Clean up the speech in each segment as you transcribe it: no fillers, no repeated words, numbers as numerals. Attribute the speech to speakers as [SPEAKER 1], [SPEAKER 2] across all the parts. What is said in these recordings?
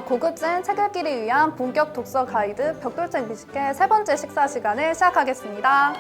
[SPEAKER 1] 고급진 책 읽기를 위한 본격 독서 가이드 벽돌책 미식회 세 번째 식사 시간을 시작하겠습니다.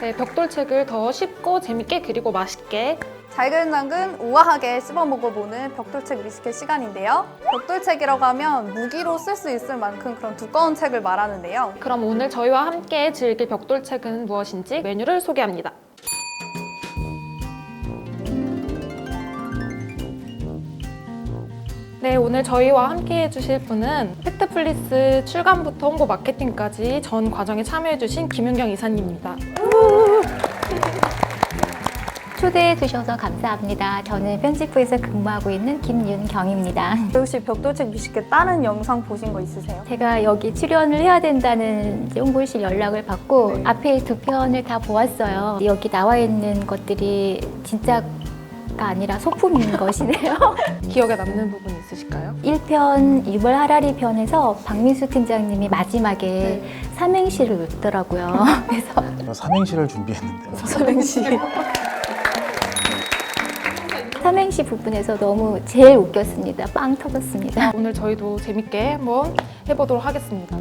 [SPEAKER 2] 네, 벽돌책을 더 쉽고 재밌게 그리고 맛있게
[SPEAKER 1] 잘근잘근 우아하게 씹어 먹어보는 벽돌책 미식회 시간인데요. 벽돌책이라고 하면 무기로 쓸 수 있을 만큼 그런 두꺼운 책을 말하는데요.
[SPEAKER 2] 그럼 오늘 저희와 함께 즐길 벽돌책은 무엇인지 메뉴를 소개합니다. 네, 오늘 저희와 함께 해주실 분은 팩트플리스 출간부터 홍보 마케팅까지 전 과정에 참여해주신 김윤경 이사님입니다.
[SPEAKER 3] 초대해 주셔서 감사합니다. 저는 편집부에서 근무하고 있는 김윤경입니다.
[SPEAKER 1] 혹시 벽돌책 미식회 다른 영상 보신 거 있으세요?
[SPEAKER 3] 제가 여기 출연을 해야 된다는 홍보실 연락을 받고
[SPEAKER 1] 네.
[SPEAKER 3] 앞에 두 편을 다 보았어요. 여기 나와 있는 것들이 진짜가 아니라 소품인 것이네요.
[SPEAKER 2] 기억에 남는 부분 있으실까요?
[SPEAKER 3] 1편 유물 하라리 편에서 박민수 팀장님이 마지막에 삼행시를 읽더라고요. 그래서
[SPEAKER 4] 삼행시를 준비했는데요.
[SPEAKER 1] 삼행시.
[SPEAKER 3] 삼행시 부분에서 너무 제일 웃겼습니다. 빵 터졌습니다.
[SPEAKER 2] 오늘 저희도 재밌게 한번 해보도록 하겠습니다.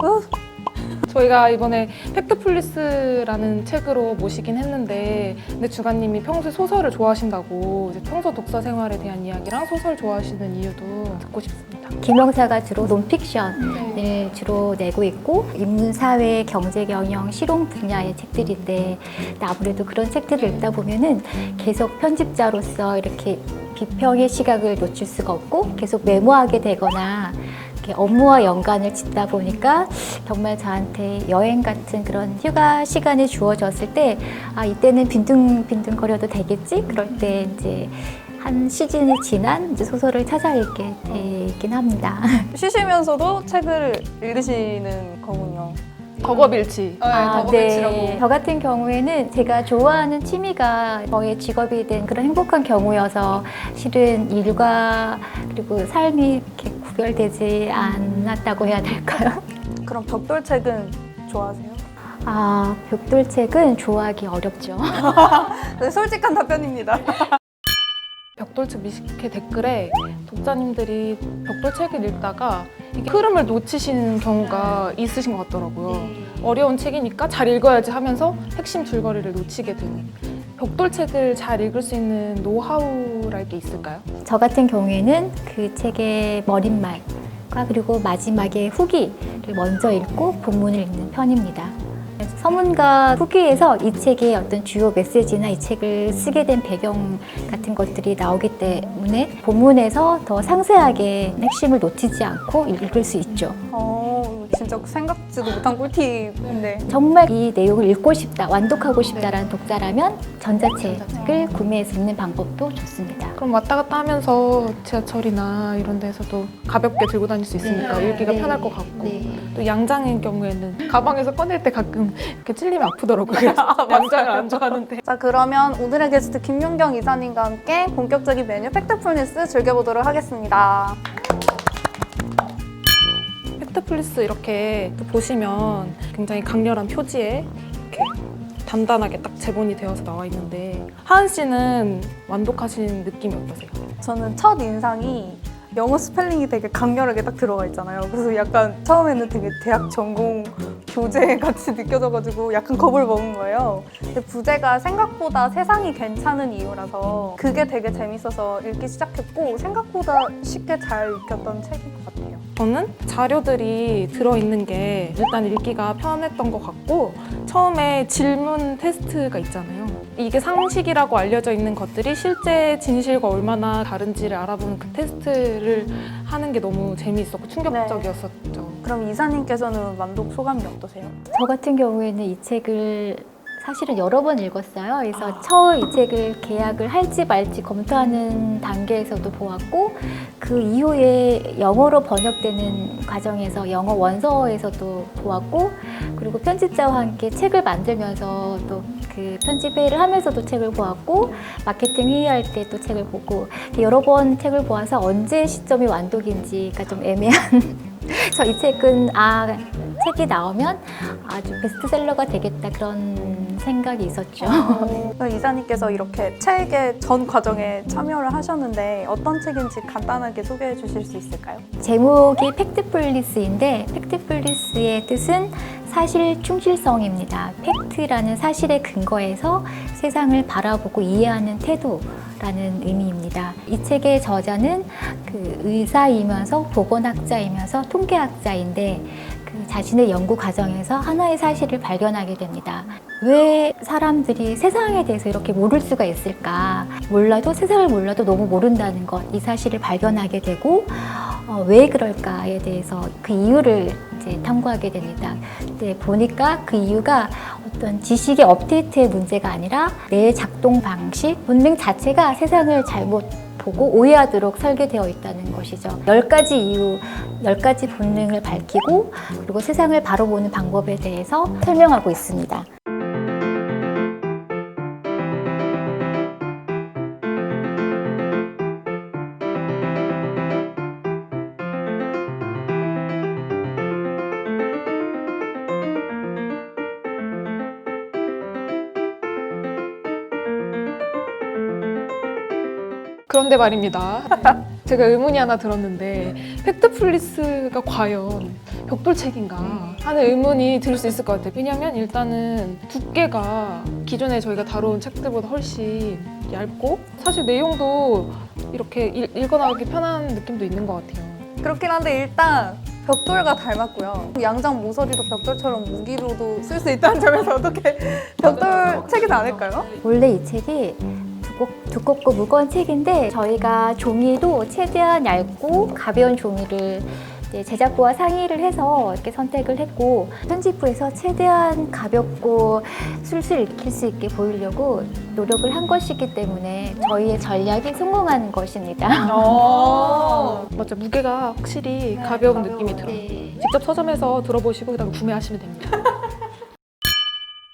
[SPEAKER 2] 저희가 이번에 팩트플리스라는 책으로 모시긴 했는데 근데 주관님이 평소에 소설을 좋아하신다고 이제 평소 독서 생활에 대한 이야기랑 소설 좋아하시는 이유도 듣고 싶습니다.
[SPEAKER 3] 김영사가 주로 논픽션을 주로 내고 있고 인문, 사회, 경제, 경영, 실용 분야의 책들인데 아무래도 그런 책들을 읽다 보면은 계속 편집자로서 이렇게 비평의 시각을 놓칠 수가 없고 계속 메모하게 되거나 이렇게 업무와 연관을 짓다 보니까 정말 저한테 여행 같은 그런 휴가 시간이 주어졌을 때 이때는 빈둥빈둥거려도 되겠지? 그럴 때 이제 한 시즌이 지난 이제 소설을 찾아 읽게 되긴 합니다.
[SPEAKER 1] 쉬시면서도 책을 읽으시는 거군요.
[SPEAKER 2] 덕업일치.
[SPEAKER 3] 네. 저 같은 경우에는 제가 좋아하는 취미가 저의 직업이 된 그런 행복한 경우여서 실은 일과 그리고 삶이 이렇게 구별되지 않았다고 해야 될까요?
[SPEAKER 1] 그럼 벽돌책은 좋아하세요?
[SPEAKER 3] 벽돌책은 좋아하기 어렵죠.
[SPEAKER 1] 네, 솔직한 답변입니다.
[SPEAKER 2] 벽돌책 미식회 댓글에 독자님들이 벽돌책을 읽다가 이게 흐름을 놓치시는 경우가 있으신 것 같더라고요. 어려운 책이니까 잘 읽어야지 하면서 핵심 줄거리를 놓치게 되는. 벽돌책을 잘 읽을 수 있는 노하우랄 게 있을까요?
[SPEAKER 3] 저 같은 경우에는 그 책의 머릿말과 그리고 마지막에 후기를 먼저 읽고 본문을 읽는 편입니다. 서문과 후기에서 이 책의 어떤 주요 메시지나 이 책을 쓰게 된 배경 같은 것들이 나오기 때문에 본문에서 더 상세하게 핵심을 놓치지 않고 읽을 수 있죠.
[SPEAKER 1] 진짜 생각지도 못한 꿀팁인데.
[SPEAKER 3] 정말 이 내용을 읽고 싶다, 완독하고 싶다라는 독자라면 전자책을 구매해서 읽는 방법도 좋습니다.
[SPEAKER 2] 그럼 왔다 갔다 하면서 지하철이나 이런 데서도 가볍게 들고 다닐 수 있으니까 읽기가 편할 것 같고 또 양장인 경우에는 가방에서 꺼낼 때 가끔 이렇게 찔리면 아프더라고요. 그래서 양장을 안 좋아하는데.
[SPEAKER 1] 자, 그러면 오늘의 게스트 김윤경 이사님과 함께 본격적인 메뉴 팩트풀니스 즐겨보도록 하겠습니다.
[SPEAKER 2] 팩트플리스 이렇게 또 보시면 굉장히 강렬한 표지에 이렇게 단단하게 딱 제본이 되어서 나와 있는데 하은 씨는 완독하신 느낌이 어떠세요?
[SPEAKER 1] 저는 첫 인상이 영어 스펠링이 되게 강렬하게 딱 들어가 있잖아요. 그래서 약간 처음에는 되게 대학 전공 교재 같이 느껴져가지고 약간 겁을 먹은 거예요. 근데 부제가 생각보다 세상이 괜찮은 이유라서 그게 되게 재밌어서 읽기 시작했고 생각보다 쉽게 잘 읽혔던 책인 것 같아요.
[SPEAKER 2] 저는 자료들이 들어있는 게 일단 읽기가 편했던 것 같고 처음에 질문 테스트가 있잖아요. 이게 상식이라고 알려져 있는 것들이 실제 진실과 얼마나 다른지를 알아보는 그 테스트를 하는 게 너무 재미있었고 충격적이었었죠.
[SPEAKER 1] 그럼 이사님께서는 완독 소감이 어떠세요?
[SPEAKER 3] 저 같은 경우에는 이 책을 사실은 여러 번 읽었어요. 그래서 처음 이 책을 계약을 할지 말지 검토하는 단계에서도 보았고 그 이후에 영어로 번역되는 과정에서 영어 원서에서도 보았고 그리고 편집자와 함께 책을 만들면서 또 그 편집 회의를 하면서도 책을 보았고 마케팅 회의할 때 또 책을 보고 여러 번 책을 보아서 언제 시점이 완독인지가 좀 애매한 그래서 이 책은 책이 나오면 아주 베스트셀러가 되겠다 그런 생각이 있었죠.
[SPEAKER 1] 이사님께서 이렇게 책의 전 과정에 참여를 하셨는데 어떤 책인지 간단하게 소개해 주실 수 있을까요?
[SPEAKER 3] 제목이 팩트풀리스인데 팩트풀리스의 뜻은 사실 충실성입니다. 팩트라는 사실에 근거해서 세상을 바라보고 이해하는 태도라는 의미입니다. 이 책의 저자는 그 의사이면서 보건학자이면서 통계학자인데 그 자신의 연구 과정에서 하나의 사실을 발견하게 됩니다. 왜 사람들이 세상에 대해서 이렇게 모를 수가 있을까? 세상을 몰라도 너무 모른다는 것, 이 사실을 발견하게 되고 왜 그럴까에 대해서 그 이유를 이제 탐구하게 됩니다. 근데 보니까 그 이유가 어떤 지식의 업데이트의 문제가 아니라 뇌의 작동 방식, 본능 자체가 세상을 잘못 보고 오해하도록 설계되어 있다는 것이죠. 10가지 이유, 10가지 본능을 밝히고 그리고 세상을 바로 보는 방법에 대해서 설명하고 있습니다.
[SPEAKER 2] 그런데 말입니다. 제가 의문이 하나 들었는데 팩트풀리스가 과연 벽돌책인가 하는 의문이 들 수 있을 것 같아요. 왜냐하면 일단은 두께가 기존에 저희가 다룬 책들보다 훨씬 얇고 사실 내용도 이렇게 읽어나가기 편한 느낌도 있는 것 같아요.
[SPEAKER 1] 그렇긴 한데 일단 벽돌과 닮았고요. 양장 모서리도 벽돌처럼 무기로도 쓸 수 있다는 점에서 어떻게 벽돌 책이지 않을까요?
[SPEAKER 3] 원래 이 책이 두껍고 무거운 책인데 저희가 종이도 최대한 얇고 가벼운 종이를 이제 제작부와 상의를 해서 이렇게 선택을 했고 편집부에서 최대한 가볍고 술술 읽힐 수 있게 보이려고 노력을 한 것이기 때문에 저희의 전략이 성공한 것입니다.
[SPEAKER 2] 맞죠. 무게가 확실히 가벼운 느낌이 들어요.
[SPEAKER 3] 네.
[SPEAKER 2] 직접 서점에서 들어보시고 그다음에 구매하시면 됩니다.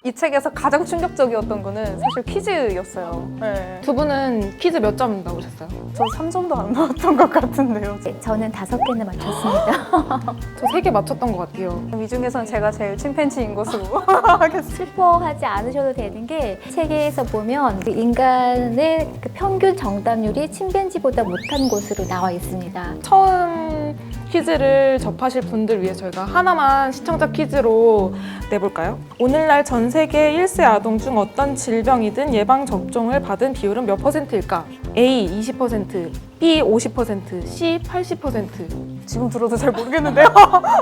[SPEAKER 1] 이 책에서 가장 충격적이었던 거는 사실 퀴즈였어요. 네.
[SPEAKER 2] 두 분은 퀴즈 몇 점 나오셨어요?
[SPEAKER 1] 저 3점도 안 나왔던 것 같은데요.
[SPEAKER 3] 저는 5개나 맞췄습니다.
[SPEAKER 2] 저 3개 맞췄던 것 같아요.
[SPEAKER 1] 이 중에서는 제가 제일 침팬지인 것으로 하겠습니다.
[SPEAKER 3] 슬퍼하지 않으셔도 되는 게 책에서 보면 그 인간의 그 평균 정답률이 침팬지보다 못한 곳으로 나와 있습니다.
[SPEAKER 2] 처음 퀴즈를 접하실 분들 위해 저희가 하나만 시청자 퀴즈로 내볼까요? 오늘날 전 세계 1세 아동 중 어떤 질병이든 예방 접종을 받은 비율은 몇 %일까? A 20%, B 50%, C 80%.
[SPEAKER 1] 지금 들어도 잘 모르겠는데요.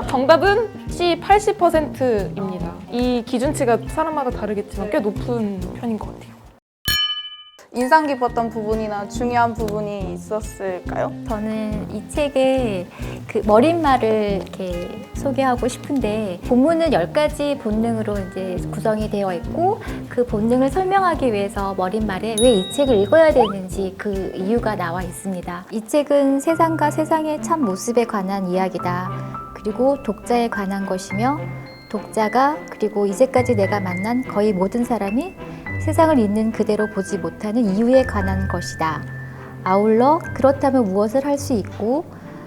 [SPEAKER 2] 정답은 C 80%입니다. 이 기준치가 사람마다 다르겠지만 꽤 높은 편인 것 같아요.
[SPEAKER 1] 인상 깊었던 부분이나 중요한 부분이 있었을까요?
[SPEAKER 3] 저는 이 책의 그 머릿말을 이렇게 소개하고 싶은데 본문은 10가지 본능으로 이제 구성이 되어 있고 그 본능을 설명하기 위해서 머릿말에 왜 이 책을 읽어야 되는지 그 이유가 나와 있습니다. 이 책은 세상과 세상의 참 모습에 관한 이야기다. 그리고 독자에 관한 것이며 독자가 그리고 이제까지 내가 만난 거의 모든 사람이 세상을 있는 그대로 보지 못하는 이유에 관한 것이다. 아울러 그렇다면 무엇을 할 수 있고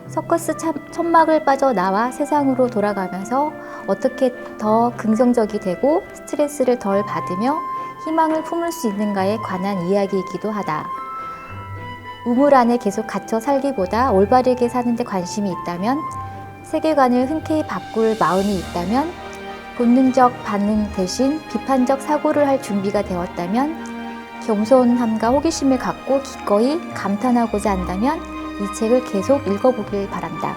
[SPEAKER 3] 서커스 천막을 빠져나와 세상으로 돌아가면서 어떻게 더 긍정적이 되고 스트레스를 덜 받으며 희망을 품을 수 있는가에 관한 이야기이기도 하다. 우물 안에 계속 갇혀 살기보다 올바르게 사는 데 관심이 있다면, 세계관을 흔쾌히 바꿀 마음이 있다면, 본능적 반응 대신 비판적 사고를 할 준비가 되었다면, 겸손함과 호기심을 갖고 기꺼이 감탄하고자 한다면 이 책을 계속 읽어보길 바란다.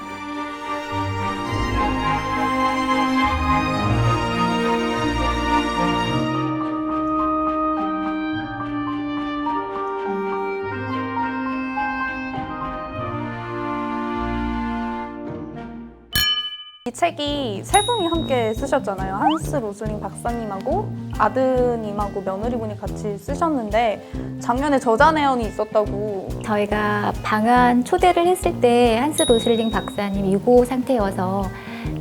[SPEAKER 1] 이 책이 세 분이 함께 쓰셨잖아요. 한스 로슬링 박사님하고 아드님하고 며느리분이 같이 쓰셨는데 작년에 저자내연이 있었다고.
[SPEAKER 3] 저희가 방한 초대를 했을 때 한스 로슬링 박사님 유고 상태여서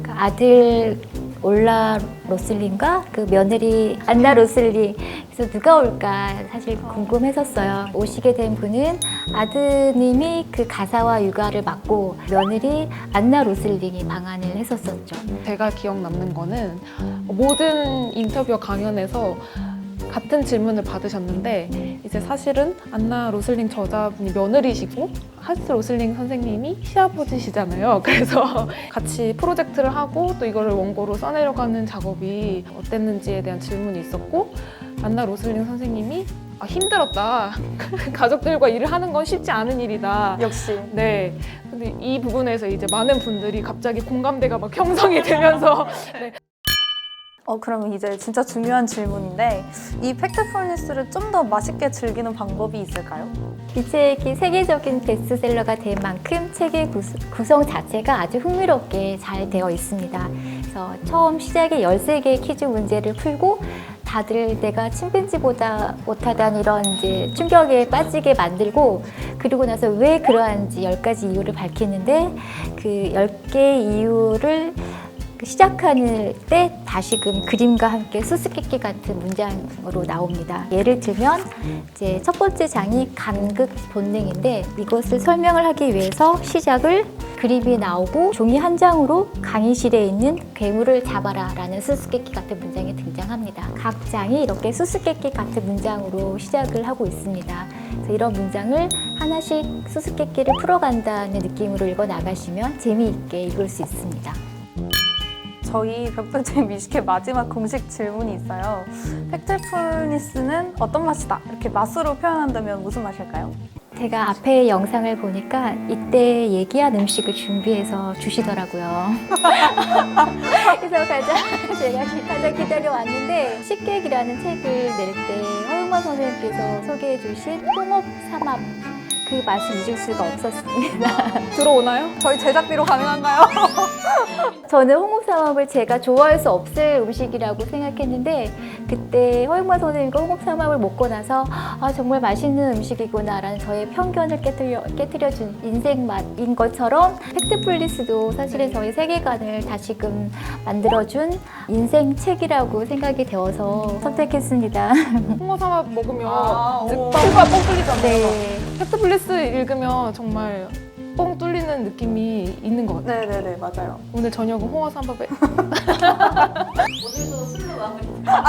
[SPEAKER 3] 그 아들 올라 로슬링과 그 며느리 안나 로슬링, 그래서 누가 올까 사실 궁금했었어요. 오시게 된 분은 아드님이 그 가사와 육아를 맡고 며느리 안나 로슬링이 방한을 했었었죠.
[SPEAKER 2] 제가 기억 남는 거는 모든 인터뷰와 강연에서 같은 질문을 받으셨는데 이제 사실은 안나 로슬링 저자분이 며느리시고 하스 로슬링 선생님이 시아버지시잖아요. 그래서 같이 프로젝트를 하고 또 이거를 원고로 써내려가는 작업이 어땠는지에 대한 질문이 있었고 안나 로슬링 선생님이 힘들었다. 가족들과 일을 하는 건 쉽지 않은 일이다.
[SPEAKER 1] 역시.
[SPEAKER 2] 네. 근데 이 부분에서 이제 많은 분들이 갑자기 공감대가 막 형성이 되면서 네.
[SPEAKER 1] 그러면 이제 진짜 중요한 질문인데 이 팩트풀니스를 좀 더 맛있게 즐기는 방법이 있을까요?
[SPEAKER 3] 이 책이 세계적인 베스트셀러가 될 만큼 책의 구성 자체가 아주 흥미롭게 잘 되어 있습니다. 그래서 처음 시작에 13개의 퀴즈 문제를 풀고 다들 내가 침팬지보다 못하다는 이런 이제 충격에 빠지게 만들고 그리고 나서 왜 그러한지 10가지 이유를 밝히는데 그 10개의 이유를 시작하는 때 다시금 그림과 함께 수수께끼 같은 문장으로 나옵니다. 예를 들면 이제 첫 번째 장이 간극 본능인데 이것을 설명을 하기 위해서 시작을 그림이 나오고 종이 한 장으로 강의실에 있는 괴물을 잡아라 라는 수수께끼 같은 문장이 등장합니다. 각 장이 이렇게 수수께끼 같은 문장으로 시작을 하고 있습니다. 그래서 이런 문장을 하나씩 수수께끼를 풀어간다는 느낌으로 읽어 나가시면 재미있게 읽을 수 있습니다.
[SPEAKER 1] 저희 벽돌책 미식회 마지막 공식 질문이 있어요. 팩트풀니스는 어떤 맛이다? 이렇게 맛으로 표현한다면 무슨 맛일까요?
[SPEAKER 3] 제가 앞에 영상을 보니까 이때 얘기한 음식을 준비해서 주시더라고요. 그래서 제가 가장 기다려왔는데 식객이라는 책을 낼 때 허용만 선생님께서 소개해 주신 홍업 삼합 그 맛을 잊을 수가 없었습니다.
[SPEAKER 2] 들어오나요?
[SPEAKER 1] 저희 제작비로 가능한가요?
[SPEAKER 3] 저는 홍업삼합을 제가 좋아할 수 없을 음식이라고 생각했는데 그때 허영만 선생님과 홍업삼합을 먹고 나서 정말 맛있는 음식이구나 라는 저의 편견을 깨트려준 인생 맛인 것처럼 팩트풀니스도 사실은 저의 세계관을 다시금 만들어준 인생 책이라고 생각이 되어서 선택했습니다.
[SPEAKER 2] 홍어삼합 먹으면 이제
[SPEAKER 1] 오.
[SPEAKER 2] 뻥가 뻥 뚫리잖아요.
[SPEAKER 3] 네.
[SPEAKER 2] 팩트플리스 읽으면 정말 뻥 뚫리는 느낌이 있는 것 같아요.
[SPEAKER 1] 네네네, 맞아요.
[SPEAKER 2] 오늘 저녁은 홍어삼밥에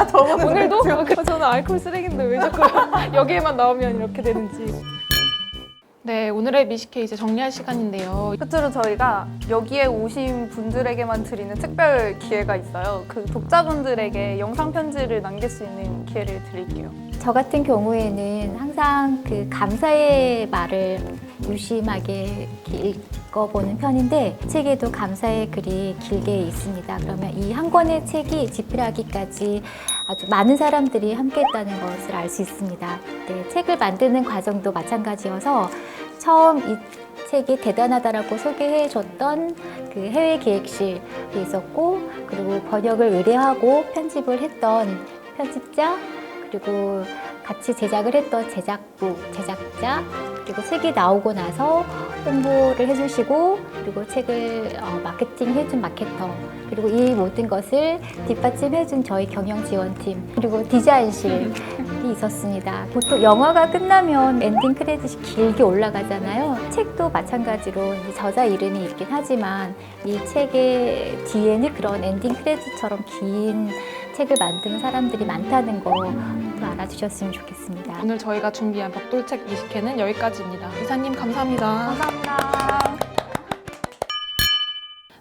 [SPEAKER 1] 저번에
[SPEAKER 2] 오늘도? 저는 알코올 쓰레기인데 왜 자꾸 여기에만 나오면 이렇게 되는지. 네, 오늘의 미식회 이제 정리할 시간인데요.
[SPEAKER 1] 끝으로 저희가 여기에 오신 분들에게만 드리는 특별 기회가 있어요. 그 독자분들에게 영상 편지를 남길 수 있는 기회를 드릴게요.
[SPEAKER 3] 저 같은 경우에는 항상 그 감사의 말을 유심하게 이렇게 읽어보는 편인데 책에도 감사의 글이 길게 있습니다. 그러면 이 한 권의 책이 집필하기까지 아주 많은 사람들이 함께했다는 것을 알 수 있습니다. 네, 책을 만드는 과정도 마찬가지여서 처음 이 책이 대단하다라고 소개해줬던 그 해외 기획실이 있었고 그리고 번역을 의뢰하고 편집을 했던 편집자 그리고 같이 제작을 했던 제작부, 제작자 그리고 책이 나오고 나서 홍보를 해주시고 그리고 책을 마케팅해준 마케터 그리고 이 모든 것을 뒷받침해준 저희 경영지원팀 그리고 디자인실이 있었습니다. 보통 영화가 끝나면 엔딩 크레딧이 길게 올라가잖아요. 책도 마찬가지로 이제 저자 이름이 있긴 하지만 이 책의 뒤에는 그런 엔딩 크레딧처럼 긴 책을 만드는 사람들이 많다는 거 알아주셨으면 좋겠습니다.
[SPEAKER 2] 오늘 저희가 준비한 벽돌책 미식회는 여기까지입니다. 이사님 감사합니다.
[SPEAKER 1] 감사합니다.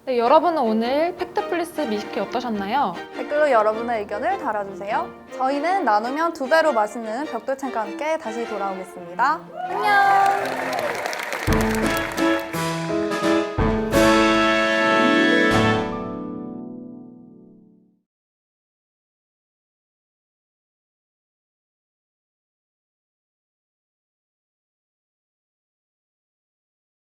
[SPEAKER 2] 네, 여러분은 오늘 팩트플리스 미식회 어떠셨나요?
[SPEAKER 1] 댓글로 여러분의 의견을 달아주세요. 저희는 나누면 2배로 맛있는 벽돌책과 함께 다시 돌아오겠습니다. 안녕!